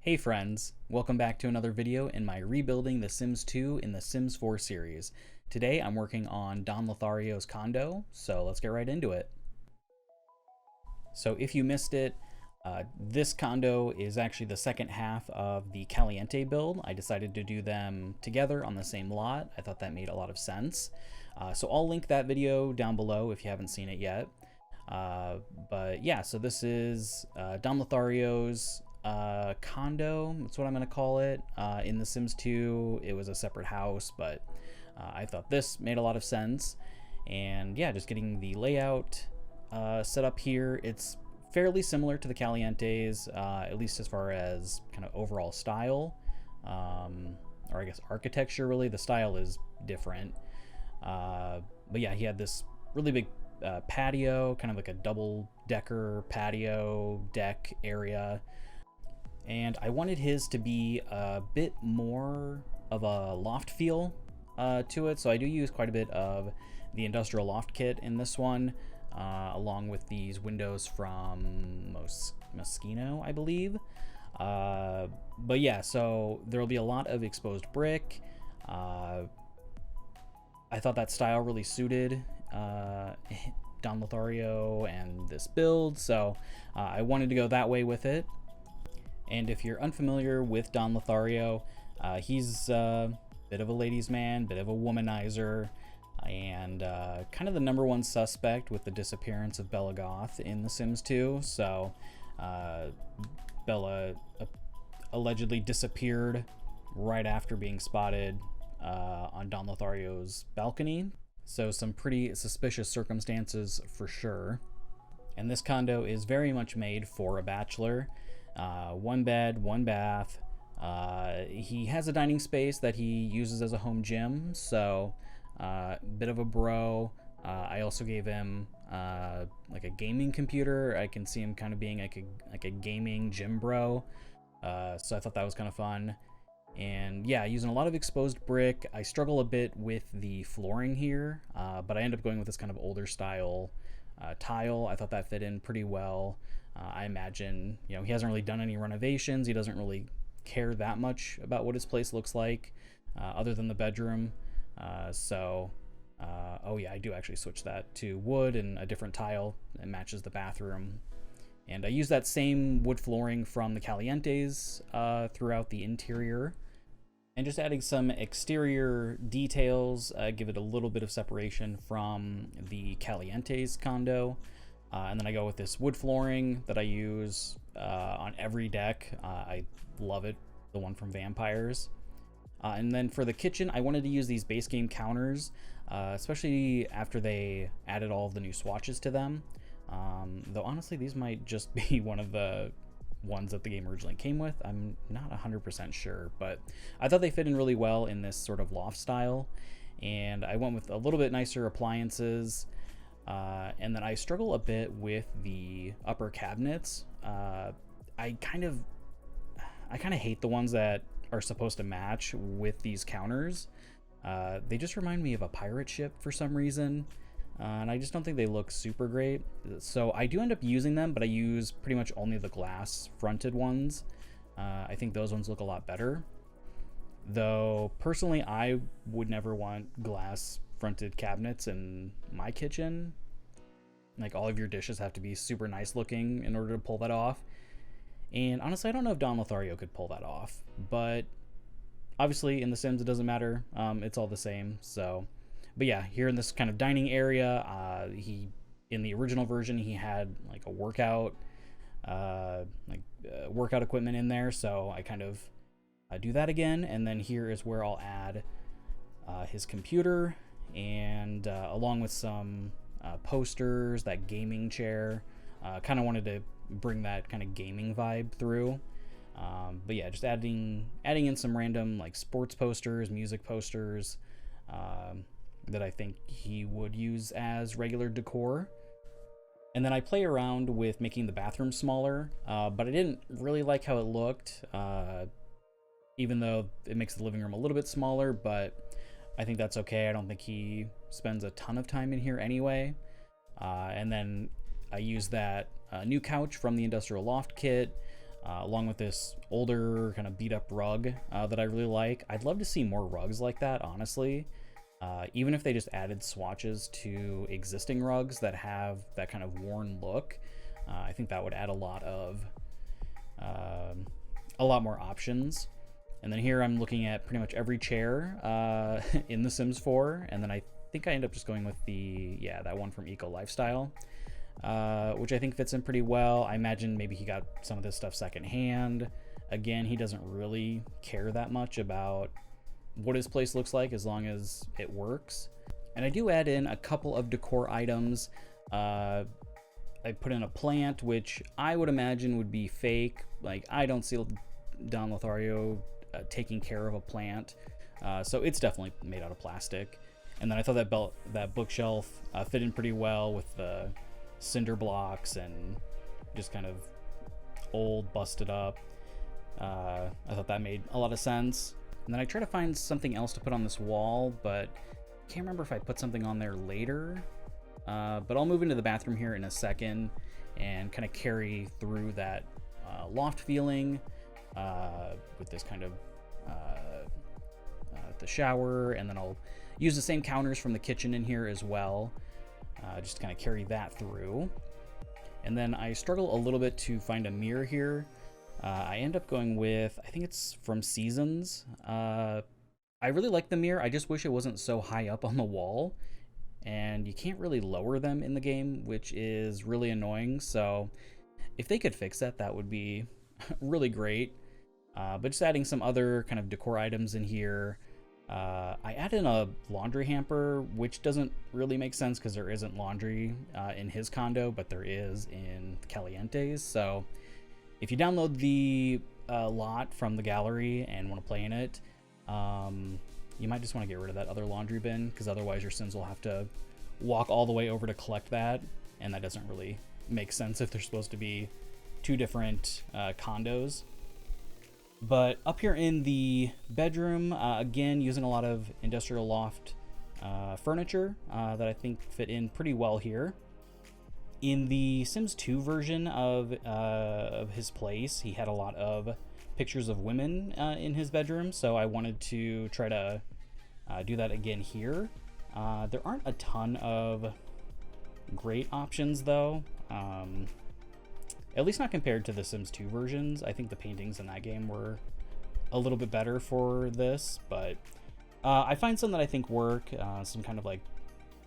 Hey friends, welcome back to another video in my Rebuilding The Sims 2 in The Sims 4 series. Today I'm working on Don Lothario's condo, so let's get right into it. So if you missed it, this condo is actually the second half of the Caliente build. I decided to do them together on the same lot. I thought that made a lot of sense. So I'll link that video down below if you haven't seen it yet. But yeah, so this is Don Lothario's condo, that's what I'm going to call it. In The Sims 2, it was a separate house, but I thought this made a lot of sense. And yeah, just getting the layout set up here. It's fairly similar to the Calientes, at least as far as kind of overall style, or I guess architecture really. The style is different. But yeah, he had this really big patio, kind of like a double-decker patio deck area. And I wanted his to be a bit more of a loft feel to it, so I do use quite a bit of the industrial loft kit in this one, along with these windows from Moschino, I believe. But yeah, so there will be a lot of exposed brick. I thought that style really suited Don Lothario and this build, so I wanted to go that way with it. And if you're unfamiliar with Don Lothario, he's a bit of a ladies' man, bit of a womanizer, and kind of the #1 suspect with the disappearance of Bella Goth in The Sims 2. So Bella allegedly disappeared right after being spotted on Don Lothario's balcony. So some pretty suspicious circumstances for sure. And this condo is very much made for a bachelor. 1 bed, 1 bath. He has a dining space that he uses as a home gym, so bit of a bro. I also gave him like a gaming computer. I can see him kind of being like a gaming gym bro. So I thought that was kind of fun. And yeah, using a lot of exposed brick. I struggle a bit with the flooring here, but I end up going with this kind of older style tile. I thought that fit in pretty well. I imagine, you know, he hasn't really done any renovations. He doesn't really care that much about what his place looks like, other than the bedroom. Oh yeah, I do actually switch that to wood and a different tile. It matches the bathroom. And I use that same wood flooring from the Calientes throughout the interior. And just adding some exterior details, give it a little bit of separation from the Calientes condo. And then I go with this wood flooring that I use on every deck. I love it, the one from Vampires. And then for the kitchen, I wanted to use these base game counters, especially after they added all of the new swatches to them. Though honestly, these might just be one of the ones that the game originally came with. I'm not 100% sure, but I thought they fit in really well in this sort of loft style. And I went with a little bit nicer appliances. And then I struggle a bit with the upper cabinets. I kind of hate the ones that are supposed to match with these counters. They just remind me of a pirate ship for some reason. And I just don't think they look super great. So I do end up using them, but I use pretty much only the glass fronted ones. I think those ones look a lot better. Though personally, I would never want glass fronted cabinets in my kitchen. Like, all of your dishes have to be super nice looking in order to pull that off. And honestly, I don't know if Don Lothario could pull that off, but obviously in The Sims it doesn't matter. It's all the same. So, but yeah, here in this kind of dining area, in the original version he had like a workout workout equipment in there, so I kind of do that again. And then here is where I'll add his computer, and along with some posters, that gaming chair. Kind of wanted to bring that kind of gaming vibe through. But yeah, just adding in some random like sports posters, music posters that I think he would use as regular decor. And then I play around with making the bathroom smaller, but I didn't really like how it looked, even though it makes the living room a little bit smaller, but I think that's okay. I don't think he spends a ton of time in here anyway. And then I use that new couch from the industrial loft kit, along with this older kind of beat up rug that I really like. I'd love to see more rugs like that, honestly. Even if they just added swatches to existing rugs that have that kind of worn look, I think that would add a lot more options. And then here I'm looking at pretty much every chair in The Sims 4, and then I think I end up just going with that one from Eco Lifestyle, which I think fits in pretty well. I imagine maybe he got some of this stuff secondhand. Again, he doesn't really care that much about what his place looks like as long as it works. And I do add in a couple of decor items. I put in a plant, which I would imagine would be fake. Like, I don't see Don Lothario taking care of a plant, so it's definitely made out of plastic. And then I thought that bookshelf fit in pretty well with the cinder blocks and just kind of old, busted up. I thought that made a lot of sense. And then I try to find something else to put on this wall, but I can't remember if I put something on there later. But I'll move into the bathroom here in a second and kind of carry through that loft feeling with this kind of the shower, and then I'll use the same counters from the kitchen in here as well, just to kind of carry that through. And then I struggle a little bit to find a mirror here. I end up going with, I think it's from Seasons. I really like the mirror. I just wish it wasn't so high up on the wall, and you can't really lower them in the game, which is really annoying. So if they could fix that, that would be really great. But just adding some other kind of decor items in here. I add in a laundry hamper, which doesn't really make sense because there isn't laundry in his condo, but there is in Caliente's. So if you download the lot from the gallery and want to play in it, you might just want to get rid of that other laundry bin, because otherwise your Sims will have to walk all the way over to collect that, and that doesn't really make sense if they're supposed to be two different condos. But up here in the bedroom, again, using a lot of industrial loft furniture that I think fit in pretty well here. In the Sims 2 version of his place, he had a lot of pictures of women in his bedroom, so I wanted to try to do that again here. There aren't a ton of great options, though. At least not compared to the Sims 2 versions. I think the paintings in that game were a little bit better for this, but I find some that I think work. Some kind of like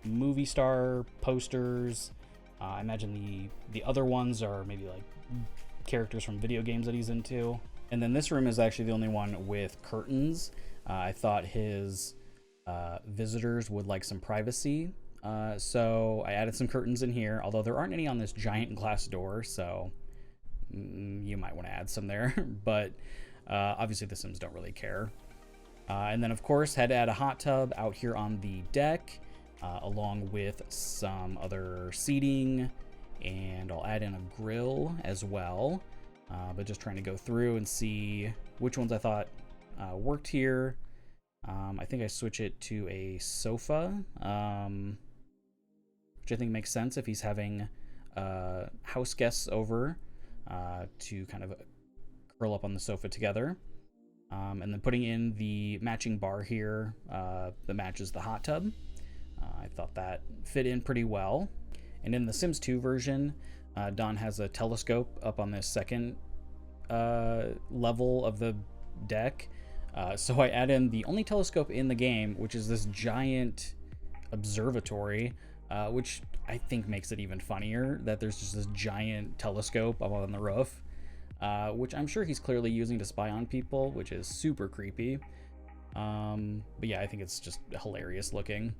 movie star posters. I imagine the other ones are maybe like characters from video games that he's into. And then this room is actually the only one with curtains. I thought his visitors would like some privacy. So I added some curtains in here, although there aren't any on this giant glass door, so you might want to add some there. But obviously the Sims don't really care. And then, of course, had to add a hot tub out here on the deck, along with some other seating, and I'll add in a grill as well. But just trying to go through and see which ones I thought worked here. I think I switch it to a sofa, which I think makes sense if he's having house guests over, to kind of curl up on the sofa together. And then putting in the matching bar here that matches the hot tub. I thought that fit in pretty well. And in the Sims 2 version, Don has a telescope up on this second level of the deck. So I add in the only telescope in the game, which is this giant observatory, which I think makes it even funnier that there's just this giant telescope up on the roof, which I'm sure he's clearly using to spy on people, which is super creepy. But yeah, I think it's just hilarious looking.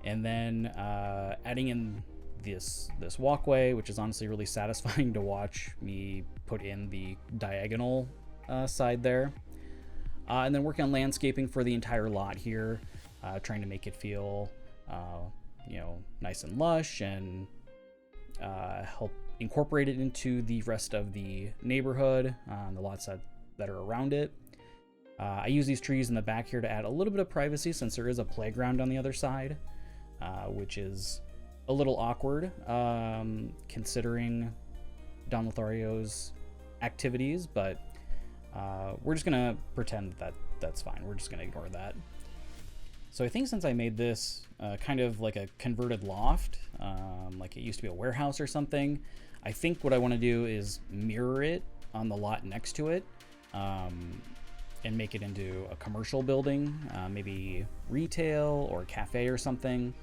And then adding in this walkway, which is honestly really satisfying to watch me put in the diagonal side there. And then working on landscaping for the entire lot here, trying to make it feel, nice and lush, and help incorporate it into the rest of the neighborhood, the lots that are around it. I use these trees in the back here to add a little bit of privacy, since there is a playground on the other side, which is a little awkward, considering Don Lothario's activities, but we're just gonna pretend that that's fine. We're just gonna ignore that. So I think since I made this kind of like a converted loft, like it used to be a warehouse or something, I think what I want to do is mirror it on the lot next to it, and make it into a commercial building, maybe retail or cafe or something.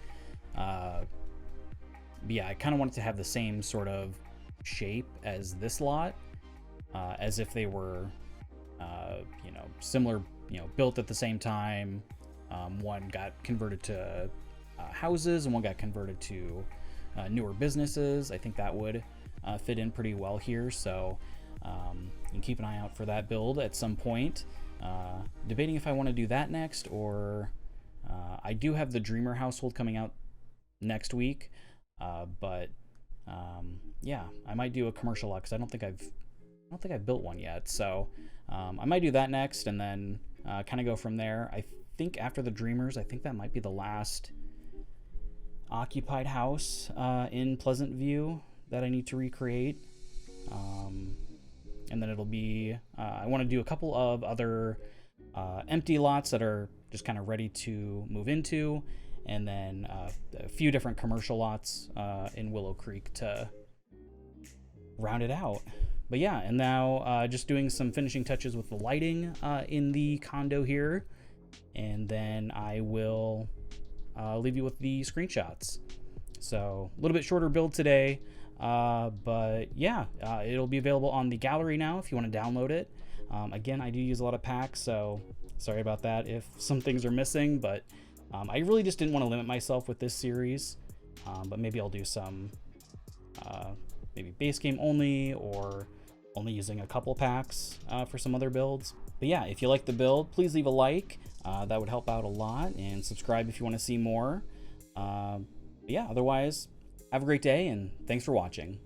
Yeah, I kind of want it to have the same sort of shape as this lot, as if they were, you know, similar, you know, built at the same time. One got converted to houses and one got converted to newer businesses. I think that would fit in pretty well here. So you can keep an eye out for that build at some point. Debating if I want to do that next, or I do have the Dreamer household coming out next week. But yeah, I might do a commercial lot because I don't think I've built one yet. So I might do that next, and then kind of go from there. I think after the Dreamers, I think that might be the last occupied house in Pleasant View that I need to recreate. And then it'll be, I want to do a couple of other empty lots that are just kind of ready to move into, and then a few different commercial lots in Willow Creek to round it out. But yeah, and now just doing some finishing touches with the lighting in the condo here, and then I will leave you with the screenshots. So a little bit shorter build today, but yeah, it'll be available on the gallery now if you want to download it. Again, I do use a lot of packs, so sorry about that if some things are missing, but I really just didn't want to limit myself with this series. But maybe I'll do some maybe base game only, or only using a couple packs for some other builds. But yeah, if you like the build, please leave a like. That would help out a lot, and subscribe if you want to see more. Yeah, otherwise, have a great day, and thanks for watching.